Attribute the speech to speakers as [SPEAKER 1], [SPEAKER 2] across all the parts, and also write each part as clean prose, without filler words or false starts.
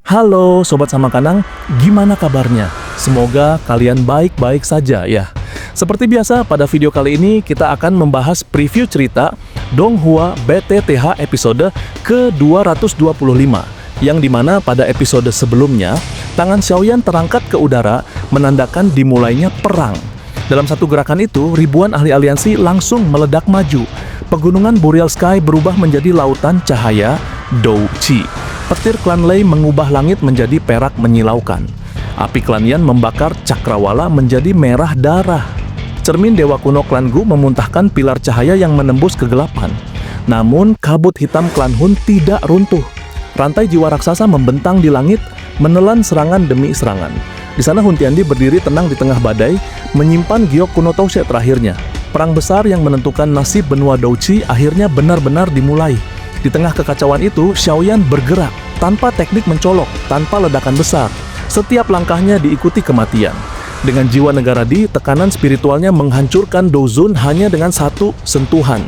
[SPEAKER 1] Halo Sobat Samakanang, gimana kabarnya? Semoga kalian baik-baik saja ya. Seperti biasa, pada video kali ini kita akan membahas preview cerita Donghua BTTH episode ke-225, yang dimana pada episode sebelumnya, tangan Xiaoyan terangkat ke udara menandakan dimulainya perang. Dalam satu gerakan itu, ribuan ahli aliansi langsung meledak maju. Pegunungan Boreal Sky berubah menjadi lautan cahaya Douqi. Petir klan Lei mengubah langit menjadi perak menyilaukan. Api klan Yan membakar cakrawala menjadi merah darah. Cermin dewa kuno klan Gu memuntahkan pilar cahaya yang menembus kegelapan. Namun, kabut hitam klan Hun tidak runtuh. Rantai jiwa raksasa membentang di langit, menelan serangan demi serangan. Di sana Hun Tiandi berdiri tenang di tengah badai, menyimpan giok kuno Toushe terakhirnya. Perang besar yang menentukan nasib benua Douqi akhirnya benar-benar dimulai. Di tengah kekacauan itu, Xiaoyan bergerak, tanpa teknik mencolok, tanpa ledakan besar. Setiap langkahnya diikuti kematian. Dengan jiwa negara Di, tekanan spiritualnya menghancurkan Douzun hanya dengan satu sentuhan.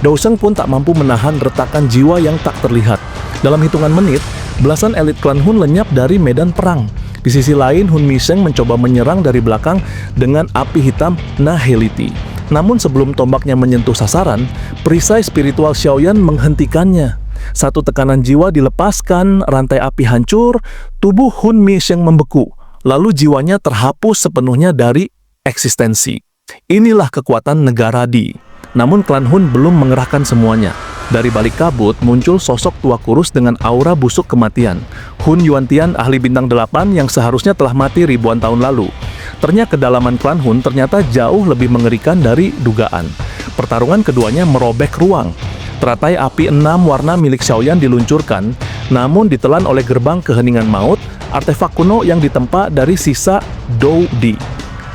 [SPEAKER 1] Douzeng pun tak mampu menahan retakan jiwa yang tak terlihat. Dalam hitungan menit, belasan elit klan Hun lenyap dari medan perang. Di sisi lain, Hun Misheng mencoba menyerang dari belakang dengan api hitam Nahility. Namun sebelum tombaknya menyentuh sasaran, perisai spiritual Xiaoyan menghentikannya. Satu tekanan jiwa dilepaskan, rantai api hancur, tubuh Hun Misheng membeku, lalu jiwanya terhapus sepenuhnya dari eksistensi. Inilah kekuatan negara Di. Namun klan Hun belum mengerahkan semuanya. Dari balik kabut muncul sosok tua kurus dengan aura busuk kematian. Hun Yuantian, ahli bintang 8 yang seharusnya telah mati ribuan tahun lalu. Ternyata kedalaman klan Hun ternyata jauh lebih mengerikan dari dugaan. Pertarungan keduanya merobek ruang. Teratai api 6 warna milik Xiaoyan diluncurkan, namun ditelan oleh gerbang keheningan maut, artefak kuno yang ditempa dari sisa Dou Di.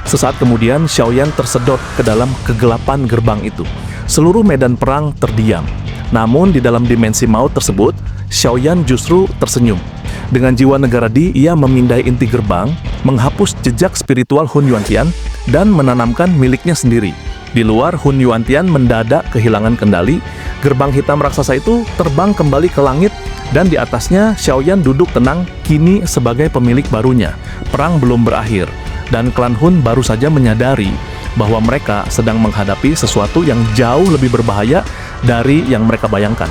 [SPEAKER 1] Sesaat kemudian Xiaoyan tersedot ke dalam kegelapan gerbang itu. Seluruh medan perang terdiam. Namun di dalam dimensi maut tersebut, Xiaoyan justru tersenyum. Dengan jiwa negara Di, ia memindai inti gerbang, menghapus jejak spiritual Hun Yuantian, dan menanamkan miliknya sendiri. Di luar, Hun Yuantian mendadak kehilangan kendali. Gerbang hitam raksasa itu terbang kembali ke langit, dan di atasnya Xiaoyan duduk tenang, kini sebagai pemilik barunya. Perang belum berakhir, dan klan Hun baru saja menyadari bahwa mereka sedang menghadapi sesuatu yang jauh lebih berbahaya dari yang mereka bayangkan.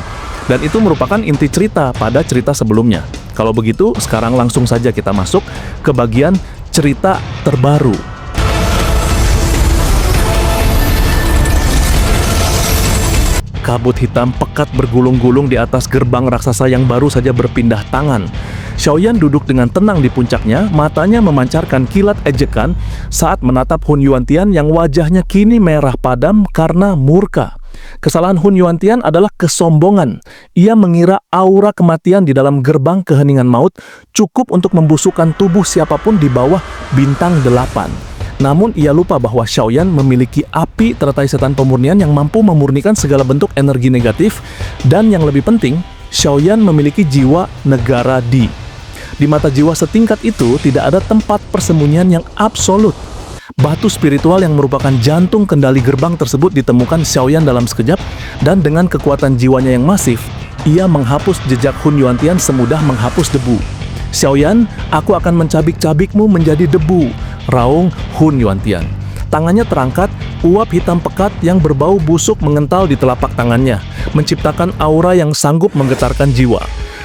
[SPEAKER 1] Dan itu merupakan inti cerita pada cerita sebelumnya. Kalau begitu, sekarang langsung saja kita masuk ke bagian cerita terbaru. Kabut hitam pekat bergulung-gulung di atas gerbang raksasa yang baru saja berpindah tangan. Xiaoyan duduk dengan tenang di puncaknya, matanya memancarkan kilat ejekan saat menatap Hun Yuantian yang wajahnya kini merah padam karena murka. Kesalahan Hun Yuantian adalah kesombongan. Ia mengira aura kematian di dalam gerbang keheningan maut cukup untuk membusukkan tubuh siapapun di bawah bintang 8. Namun ia lupa bahwa Xiaoyan memiliki api teratai setan pemurnian yang mampu memurnikan segala bentuk energi negatif, dan yang lebih penting, Xiaoyan memiliki jiwa negara Di. Di mata jiwa setingkat itu tidak ada tempat persembunyian yang absolut. Batu spiritual yang merupakan jantung kendali gerbang tersebut ditemukan Xiaoyan dalam sekejap, dan dengan kekuatan jiwanya yang masif, ia menghapus jejak Hun Yuantian semudah menghapus debu. Xiaoyan, aku akan mencabik-cabikmu menjadi debu, raung Hun Yuantian. Tangannya terangkat, uap hitam pekat yang berbau busuk mengental di telapak tangannya, menciptakan aura yang sanggup menggetarkan jiwa.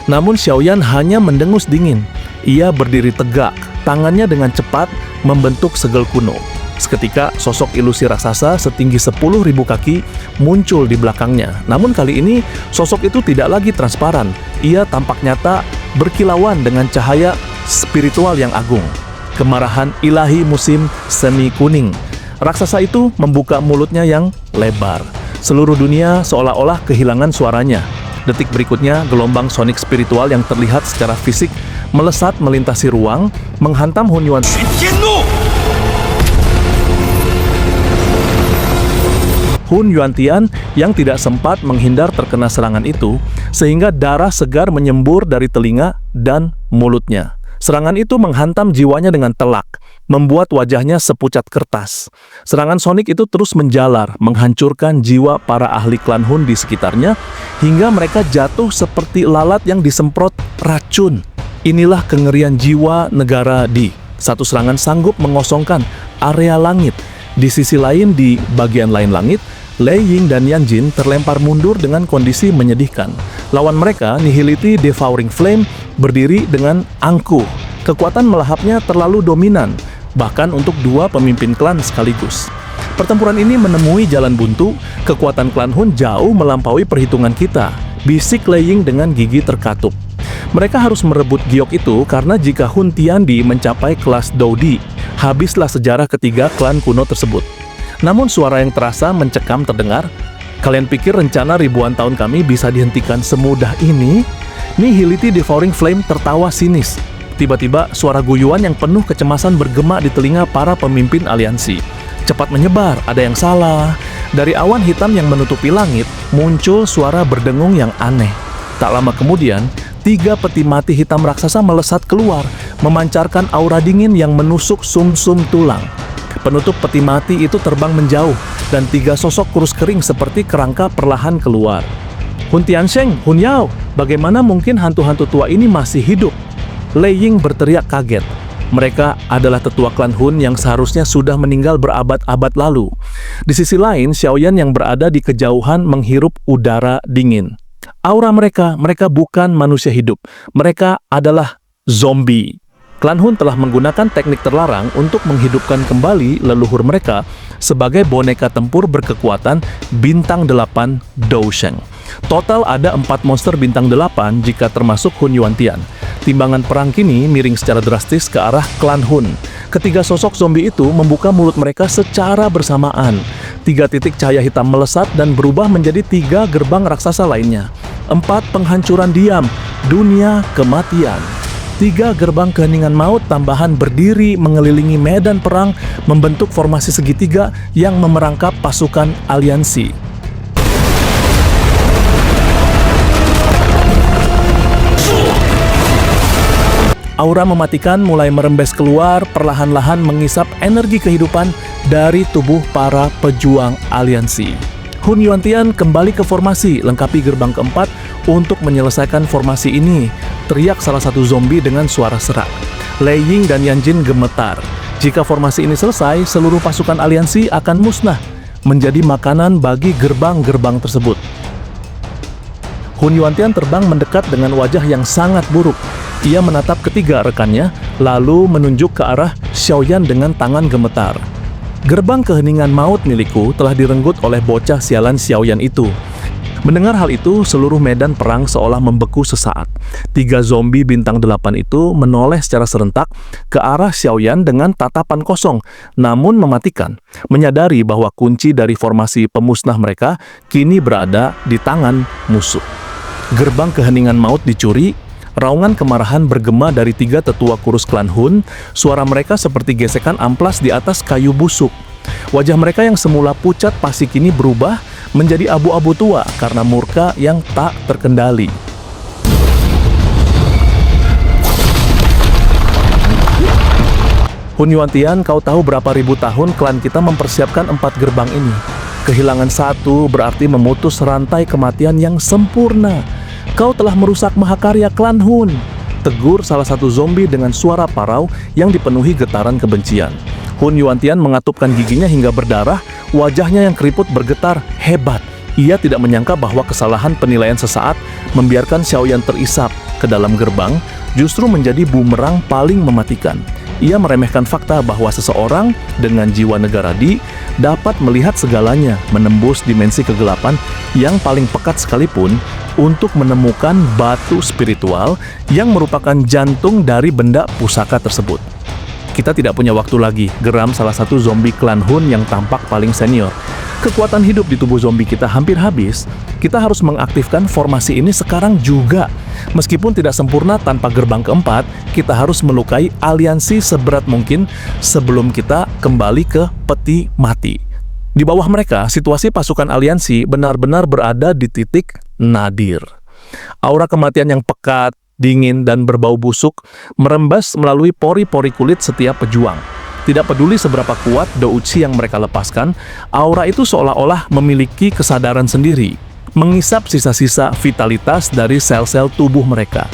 [SPEAKER 1] Namun Xiaoyan hanya mendengus dingin. Ia berdiri tegak, tangannya dengan cepat membentuk segel kuno. Seketika, sosok ilusi raksasa setinggi 10.000 kaki muncul di belakangnya. Namun kali ini, sosok itu tidak lagi transparan. Ia tampak nyata, berkilauan dengan cahaya spiritual yang agung. Kemarahan ilahi musim semi kuning. Raksasa itu membuka mulutnya yang lebar. Seluruh dunia seolah-olah kehilangan suaranya. Detik berikutnya, gelombang sonik spiritual yang terlihat secara fisik melesat melintasi ruang, menghantam Hun Yuantian. Hun Yuantian yang tidak sempat menghindar terkena serangan itu, sehingga darah segar menyembur dari telinga dan mulutnya. Serangan itu menghantam jiwanya dengan telak, membuat wajahnya sepucat kertas. Serangan sonik itu terus menjalar, menghancurkan jiwa para ahli klan Hun di sekitarnya, hingga mereka jatuh seperti lalat yang disemprot racun. Inilah kengerian jiwa negara Di. Satu serangan sanggup mengosongkan area langit. Di sisi lain, di bagian lain langit, Lei Ying dan Yan Jin terlempar mundur dengan kondisi menyedihkan. Lawan mereka, Nihility Devouring Flame berdiri dengan angkuh. Kekuatan melahapnya terlalu dominan, bahkan untuk dua pemimpin klan sekaligus. Pertempuran ini menemui jalan buntu, kekuatan klan Hun jauh melampaui perhitungan kita, bisik Lei Ying dengan gigi terkatup. Mereka harus merebut giok itu karena jika Hun Tiandi mencapai kelas Doudi, habislah sejarah ketiga klan kuno tersebut. Namun suara yang terasa mencekam terdengar. Kalian pikir rencana ribuan tahun kami bisa dihentikan semudah ini? Nihility Devouring Flame tertawa sinis. Tiba-tiba suara guyuan yang penuh kecemasan bergema di telinga para pemimpin aliansi. Cepat menyebar, ada yang salah. Dari awan hitam yang menutupi langit, muncul suara berdengung yang aneh. Tak lama kemudian, 3 peti mati hitam raksasa melesat keluar, memancarkan aura dingin yang menusuk sumsum tulang. Penutup peti mati itu terbang menjauh, dan 3 sosok kurus kering seperti kerangka perlahan keluar. Hun Tiansheng, Hun Yao, bagaimana mungkin hantu-hantu tua ini masih hidup? Lei Ying berteriak kaget. Mereka adalah tetua klan Hun yang seharusnya sudah meninggal berabad-abad lalu. Di sisi lain, Xiaoyan yang berada di kejauhan menghirup udara dingin. Aura mereka bukan manusia hidup. Mereka adalah zombie. Klan Hun telah menggunakan teknik terlarang untuk menghidupkan kembali leluhur mereka sebagai boneka tempur berkekuatan bintang 8 Dousheng. Total ada 4 monster bintang 8 jika termasuk Hun Yuantian. Timbangan perang kini miring secara drastis ke arah klan Hun. Ketiga sosok zombie itu membuka mulut mereka secara bersamaan. 3 titik cahaya hitam melesat dan berubah menjadi 3 gerbang raksasa lainnya. 4 penghancuran diam, dunia kematian. 3 gerbang keheningan maut tambahan berdiri mengelilingi medan perang, membentuk formasi segitiga yang memerangkap pasukan aliansi. Aura mematikan mulai merembes keluar, perlahan-lahan mengisap energi kehidupan dari tubuh para pejuang aliansi. Hun Yuantian kembali ke formasi, lengkapi gerbang keempat untuk menyelesaikan formasi ini, teriak salah satu zombie dengan suara serak. Lei Ying dan Yan Jin gemetar. Jika formasi ini selesai, seluruh pasukan aliansi akan musnah, menjadi makanan bagi gerbang-gerbang tersebut. Hun Yuantian terbang mendekat dengan wajah yang sangat buruk. Ia menatap ketiga rekannya, lalu menunjuk ke arah Xiaoyan dengan tangan gemetar. Gerbang keheningan maut milikku telah direnggut oleh bocah sialan Xiaoyan itu. Mendengar hal itu, seluruh medan perang seolah membeku sesaat. 3 zombie bintang 8 itu menoleh secara serentak ke arah Xiaoyan dengan tatapan kosong, namun mematikan, menyadari bahwa kunci dari formasi pemusnah mereka kini berada di tangan musuh. Gerbang keheningan maut dicuri. Raungan kemarahan bergema dari 3 tetua kurus klan Hun. Suara mereka seperti gesekan amplas di atas kayu busuk. Wajah mereka yang semula pucat pasti kini berubah menjadi abu-abu tua karena murka yang tak terkendali. Hun Yuantian, kau tahu berapa ribu tahun klan kita mempersiapkan 4 gerbang ini. Kehilangan satu berarti memutus rantai kematian yang sempurna. Kau telah merusak mahakarya klan Hun, tegur salah satu zombie dengan suara parau yang dipenuhi getaran kebencian. Hun Yuantian mengatupkan giginya hingga berdarah, wajahnya yang keriput bergetar hebat. Ia tidak menyangka bahwa kesalahan penilaian sesaat membiarkan Xiaoyan terisap ke dalam gerbang justru menjadi bumerang paling mematikan. Ia meremehkan fakta bahwa seseorang dengan jiwa negara Di dapat melihat segalanya, menembus dimensi kegelapan yang paling pekat sekalipun untuk menemukan batu spiritual yang merupakan jantung dari benda pusaka tersebut. Kita tidak punya waktu lagi, geram salah satu zombie klan Hun yang tampak paling senior. Kekuatan hidup di tubuh zombie kita hampir habis. Kita harus mengaktifkan formasi ini sekarang juga. Meskipun tidak sempurna tanpa gerbang keempat, kita harus melukai aliansi seberat mungkin sebelum kita kembali ke peti mati. Di bawah mereka, situasi pasukan aliansi benar-benar berada di titik nadir. Aura kematian yang pekat, dingin, dan berbau busuk merembas melalui pori-pori kulit setiap pejuang. Tidak peduli seberapa kuat douchi yang mereka lepaskan, aura itu seolah-olah memiliki kesadaran sendiri, mengisap sisa-sisa vitalitas dari sel-sel tubuh mereka.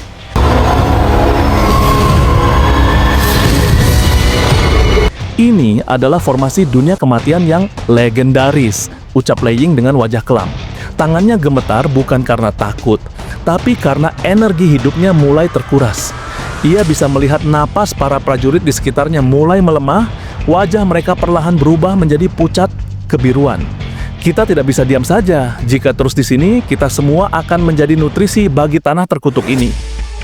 [SPEAKER 1] Ini adalah formasi dunia kematian yang legendaris, ucap Lei Ying dengan wajah kelam. Tangannya gemetar bukan karena takut, tapi karena energi hidupnya mulai terkuras. Ia bisa melihat napas para prajurit di sekitarnya mulai melemah, wajah mereka perlahan berubah menjadi pucat kebiruan. Kita tidak bisa diam saja. Jika terus di sini, kita semua akan menjadi nutrisi bagi tanah terkutuk ini.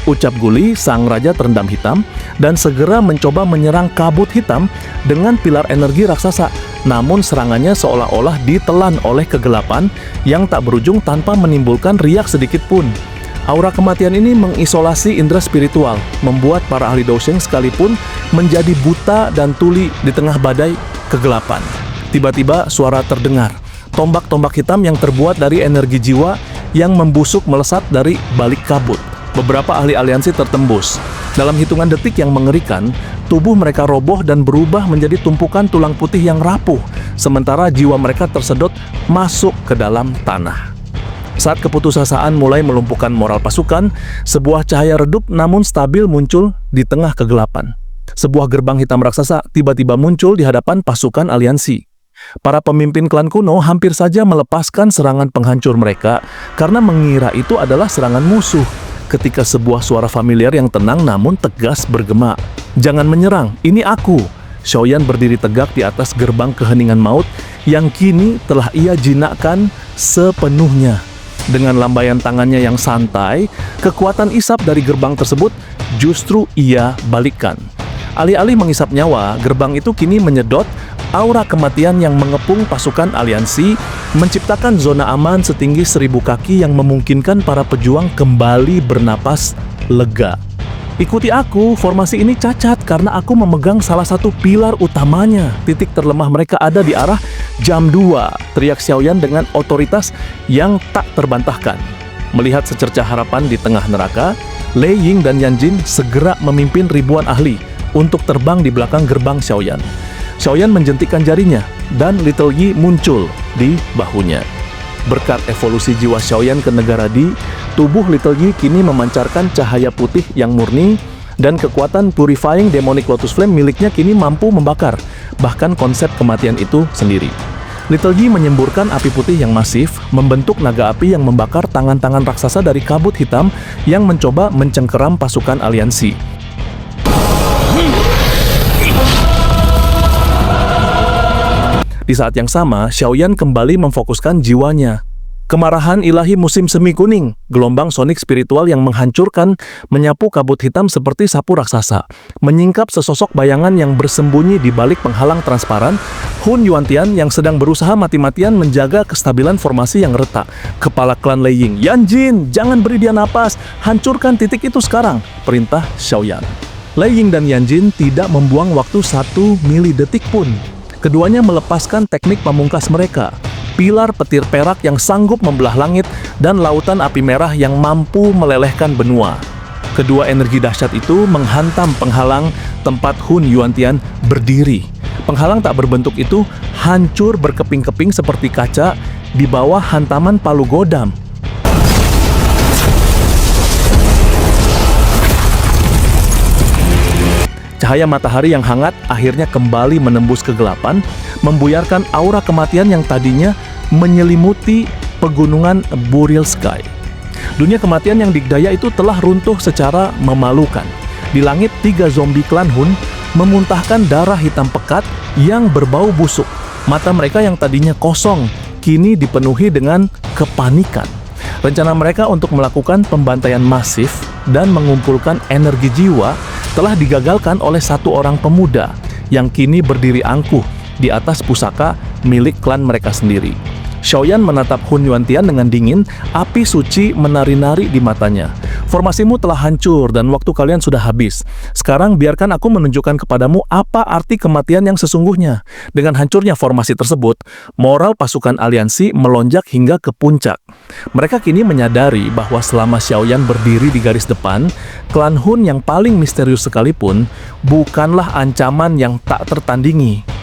[SPEAKER 1] Ucap Guli, sang raja terendam hitam, dan segera mencoba menyerang kabut hitam dengan pilar energi raksasa. Namun serangannya seolah-olah ditelan oleh kegelapan yang tak berujung tanpa menimbulkan riak sedikit pun. Aura kematian ini mengisolasi indera spiritual, membuat para ahli Dosheng sekalipun menjadi buta dan tuli di tengah badai kegelapan. Tiba-tiba suara terdengar. Tombak-tombak hitam yang terbuat dari energi jiwa yang membusuk melesat dari balik kabut. Beberapa ahli aliansi tertembus. Dalam hitungan detik yang mengerikan, tubuh mereka roboh dan berubah menjadi tumpukan tulang putih yang rapuh, sementara jiwa mereka tersedot masuk ke dalam tanah. Saat keputusasaan mulai melumpuhkan moral pasukan, sebuah cahaya redup namun stabil muncul di tengah kegelapan. Sebuah gerbang hitam raksasa tiba-tiba muncul di hadapan pasukan aliansi. Para pemimpin klan kuno hampir saja melepaskan serangan penghancur mereka karena mengira itu adalah serangan musuh. Ketika sebuah suara familiar yang tenang namun tegas bergema, "Jangan menyerang, ini aku." Xiaoyan berdiri tegak di atas gerbang keheningan maut yang kini telah ia jinakkan sepenuhnya. Dengan lambaian tangannya yang santai, kekuatan isap dari gerbang tersebut justru ia balikkan. Alih-alih mengisap nyawa, gerbang itu kini menyedot aura kematian yang mengepung pasukan aliansi, menciptakan zona aman setinggi 1000 kaki yang memungkinkan para pejuang kembali bernapas lega. "Ikuti aku, formasi ini cacat karena aku memegang salah satu pilar utamanya. Titik terlemah mereka ada di arah jam 2, teriak Xiaoyan dengan otoritas yang tak terbantahkan. Melihat secercah harapan di tengah neraka, Lei Ying dan Yan Jin segera memimpin ribuan ahli untuk terbang di belakang gerbang Xiaoyan. Xiaoyan menjentikkan jarinya, dan Little Yi muncul di bahunya. Berkat evolusi jiwa Xiaoyan ke negara Di, tubuh Little Yi kini memancarkan cahaya putih yang murni, dan kekuatan Purifying Demonic Lotus Flame miliknya kini mampu membakar, bahkan konsep kematian itu sendiri. Little Yi menyemburkan api putih yang masif, membentuk naga api yang membakar tangan-tangan raksasa dari kabut hitam yang mencoba mencengkeram pasukan aliansi. Di saat yang sama, Xiaoyan kembali memfokuskan jiwanya. Kemarahan ilahi musim semi kuning, gelombang sonik spiritual yang menghancurkan, menyapu kabut hitam seperti sapu raksasa, menyingkap sesosok bayangan yang bersembunyi di balik penghalang transparan, Hun Yuantian yang sedang berusaha mati-matian menjaga kestabilan formasi yang retak. Kepala klan Lei Ying, "Yan Jin, jangan beri dia napas, hancurkan titik itu sekarang," perintah Xiaoyan. Lei Ying dan Yan Jin tidak membuang waktu 1 milidetik pun. Keduanya melepaskan teknik pamungkas mereka, pilar petir perak yang sanggup membelah langit dan lautan api merah yang mampu melelehkan benua. Kedua energi dahsyat itu menghantam penghalang tempat Hun Yuantian berdiri. Penghalang tak berbentuk itu hancur berkeping-keping seperti kaca di bawah hantaman palu godam. Cahaya matahari yang hangat akhirnya kembali menembus kegelapan, membuyarkan aura kematian yang tadinya menyelimuti pegunungan Burial Sky. Dunia kematian yang dikdaya itu telah runtuh secara memalukan. Di langit, 3 zombie klan Hun memuntahkan darah hitam pekat yang berbau busuk. Mata mereka yang tadinya kosong, kini dipenuhi dengan kepanikan. Rencana mereka untuk melakukan pembantaian masif dan mengumpulkan energi jiwa telah digagalkan oleh satu orang pemuda yang kini berdiri angkuh di atas pusaka milik klan mereka sendiri. Xiaoyan menatap Hun Yuantian dengan dingin, api suci menari-nari di matanya. "Formasimu telah hancur dan waktu kalian sudah habis. Sekarang biarkan aku menunjukkan kepadamu apa arti kematian yang sesungguhnya." Dengan hancurnya formasi tersebut, moral pasukan aliansi melonjak hingga ke puncak. Mereka kini menyadari bahwa selama Xiaoyan berdiri di garis depan, klan Hun yang paling misterius sekalipun bukanlah ancaman yang tak tertandingi.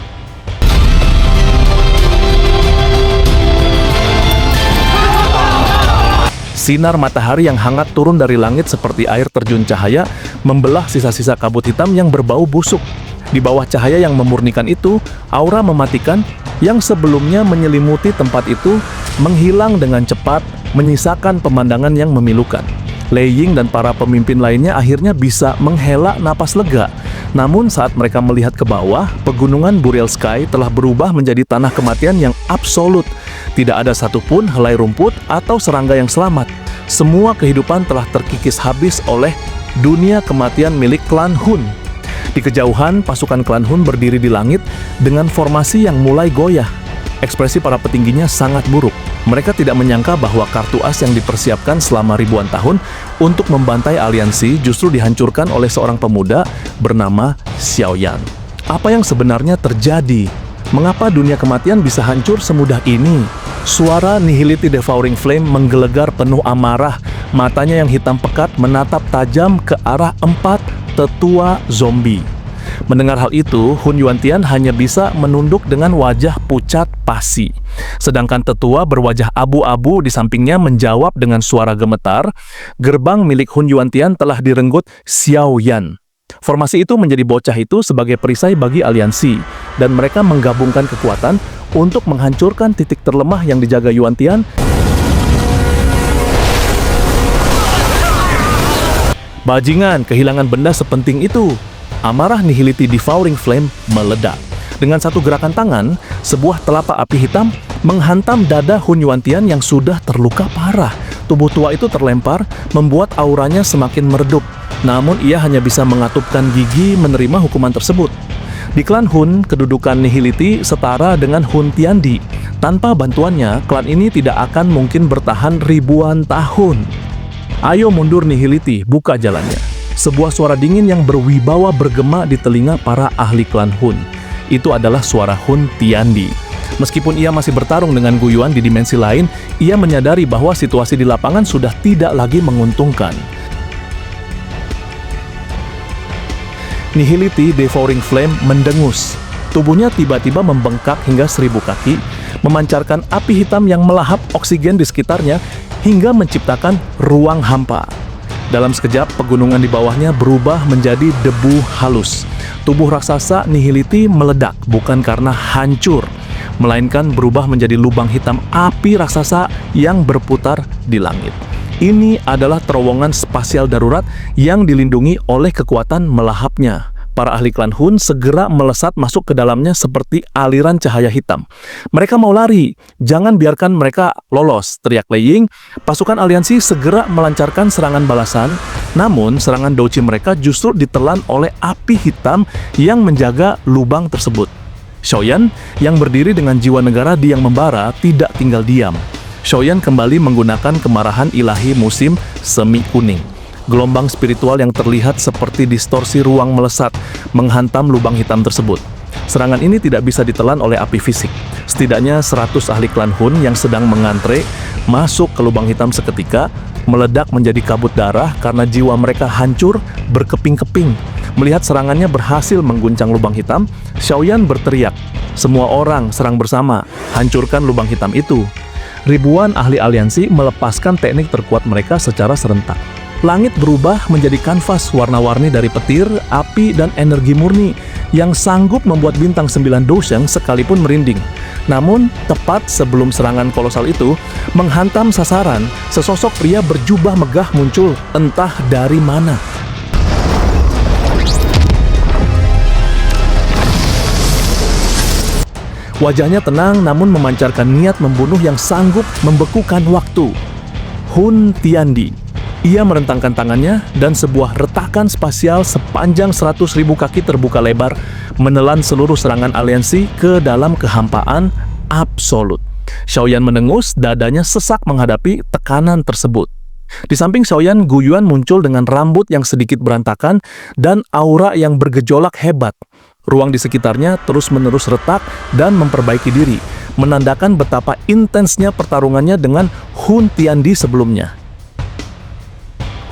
[SPEAKER 1] Sinar matahari yang hangat turun dari langit seperti air terjun cahaya, membelah sisa-sisa kabut hitam yang berbau busuk. Di bawah cahaya yang memurnikan itu, aura mematikan yang sebelumnya menyelimuti tempat itu menghilang dengan cepat, menyisakan pemandangan yang memilukan. Lei Ying dan para pemimpin lainnya akhirnya bisa menghela napas lega. Namun saat mereka melihat ke bawah, pegunungan Burial Sky telah berubah menjadi tanah kematian yang absolut. Tidak ada satupun helai rumput atau serangga yang selamat. Semua kehidupan telah terkikis habis oleh dunia kematian milik klan Hun. Di kejauhan, pasukan klan Hun berdiri di langit dengan formasi yang mulai goyah. Ekspresi para petingginya sangat buruk. Mereka tidak menyangka bahwa kartu as yang dipersiapkan selama ribuan tahun untuk membantai aliansi justru dihancurkan oleh seorang pemuda bernama Xiao Yan. Apa yang sebenarnya terjadi? Mengapa dunia kematian bisa hancur semudah ini? Suara Nihility Devouring Flame menggelegar penuh amarah. Matanya yang hitam pekat menatap tajam ke arah 4 tetua zombie. Mendengar hal itu, Hun Yuantian hanya bisa menunduk dengan wajah pucat pasi. Sedangkan tetua berwajah abu-abu di sampingnya menjawab dengan suara gemetar, gerbang milik Hun Yuantian telah direnggut Xiao Yan. Formasi itu menjadi bocah itu sebagai perisai bagi aliansi, dan mereka menggabungkan kekuatan untuk menghancurkan titik terlemah yang dijaga Yuantian. Bajingan, kehilangan benda sepenting itu. Amarah Nihility Devouring Flame meledak. Dengan satu gerakan tangan, sebuah telapak api hitam menghantam dada Hun Yuantian yang sudah terluka parah. Tubuh tua itu terlempar, membuat auranya semakin meredup. Namun ia hanya bisa mengatupkan gigi menerima hukuman tersebut. Di klan Hun, kedudukan Nihility setara dengan Hun Tiandi. Tanpa bantuannya, klan ini tidak akan mungkin bertahan ribuan tahun. Ayo mundur Nihility, buka jalannya. Sebuah suara dingin yang berwibawa bergema di telinga para ahli klan Hun. Itu adalah suara Hun Tiandi. Meskipun ia masih bertarung dengan Gu Yuan di dimensi lain, ia menyadari bahwa situasi di lapangan sudah tidak lagi menguntungkan. Nihility Devouring Flame mendengus. Tubuhnya tiba-tiba membengkak hingga 1000 kaki, memancarkan api hitam yang melahap oksigen di sekitarnya hingga menciptakan ruang hampa. Dalam sekejap, pegunungan di bawahnya berubah menjadi debu halus. Tubuh raksasa Nihility meledak bukan karena hancur, melainkan berubah menjadi lubang hitam api raksasa yang berputar di langit. Ini adalah terowongan spasial darurat yang dilindungi oleh kekuatan melahapnya. Para ahli klan Hun segera melesat masuk ke dalamnya seperti aliran cahaya hitam. Mereka mau lari, jangan biarkan mereka lolos, teriak Lei Ying. Pasukan aliansi segera melancarkan serangan balasan, namun serangan douchi mereka justru ditelan oleh api hitam yang menjaga lubang tersebut. Xiao Yan yang berdiri dengan jiwa negara di yang membara tidak tinggal diam. Xiao Yan kembali menggunakan kemarahan ilahi musim semi kuning. Gelombang spiritual yang terlihat seperti distorsi ruang melesat, menghantam lubang hitam tersebut. Serangan ini tidak bisa ditelan oleh api fisik. Setidaknya 100 ahli klan Hun yang sedang mengantre masuk ke lubang hitam seketika, meledak menjadi kabut darah karena jiwa mereka hancur berkeping-keping. Melihat serangannya berhasil mengguncang lubang hitam, Xiao Yan berteriak, "Semua orang serang bersama, hancurkan lubang hitam itu." Ribuan ahli aliansi melepaskan teknik terkuat mereka secara serentak. Langit berubah menjadi kanvas warna-warni dari petir, api, dan energi murni yang sanggup membuat bintang 9 Dousheng sekalipun merinding. Namun, tepat sebelum serangan kolosal itu menghantam sasaran, sesosok pria berjubah megah muncul entah dari mana. Wajahnya tenang namun memancarkan niat membunuh yang sanggup membekukan waktu. Hun Tiandi. Ia merentangkan tangannya dan sebuah retakan spasial sepanjang 100.000 kaki terbuka lebar menelan seluruh serangan aliansi ke dalam kehampaan absolut. Xiao Yan mendengus, dadanya sesak menghadapi tekanan tersebut. Di samping Xiao Yan, Gu Yuan muncul dengan rambut yang sedikit berantakan dan aura yang bergejolak hebat. Ruang di sekitarnya terus-menerus retak dan memperbaiki diri, menandakan betapa intensnya pertarungannya dengan Hun Tiandi sebelumnya.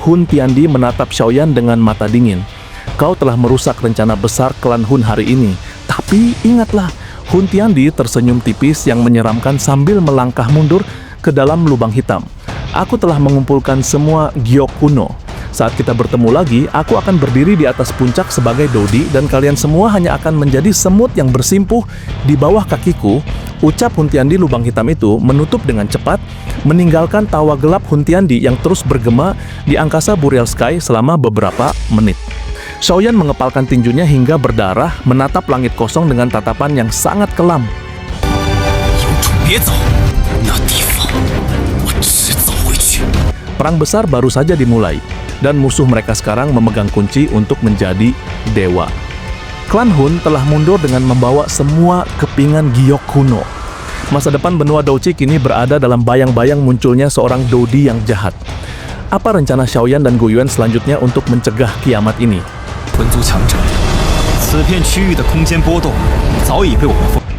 [SPEAKER 1] Hun Tiandi menatap Xiao Yan dengan mata dingin. "Kau telah merusak rencana besar klan Hun hari ini. Tapi ingatlah," Hun Tiandi tersenyum tipis yang menyeramkan sambil melangkah mundur ke dalam lubang hitam. "Aku telah mengumpulkan semua giok kuno. Saat kita bertemu lagi, aku akan berdiri di atas puncak sebagai Dodi dan kalian semua hanya akan menjadi semut yang bersimpuh di bawah kakiku. Ucap Huntiandi lubang hitam itu menutup dengan cepat, meninggalkan tawa gelap Huntiandi yang terus bergema di angkasa Burial Sky selama beberapa menit. Xiaoyan mengepalkan tinjunya hingga berdarah, menatap langit kosong dengan tatapan yang sangat kelam. Perang besar baru saja dimulai, dan musuh mereka sekarang memegang kunci untuk menjadi dewa. Klan Hun telah mundur dengan membawa semua kepingan giok kuno. Masa depan benua Douchi kini berada dalam bayang-bayang munculnya seorang Dodi yang jahat. Apa rencana Xiaoyan dan Guyuan selanjutnya untuk mencegah kiamat ini?
[SPEAKER 2] 魂族强者，此片区域的空间波动早已被我们封。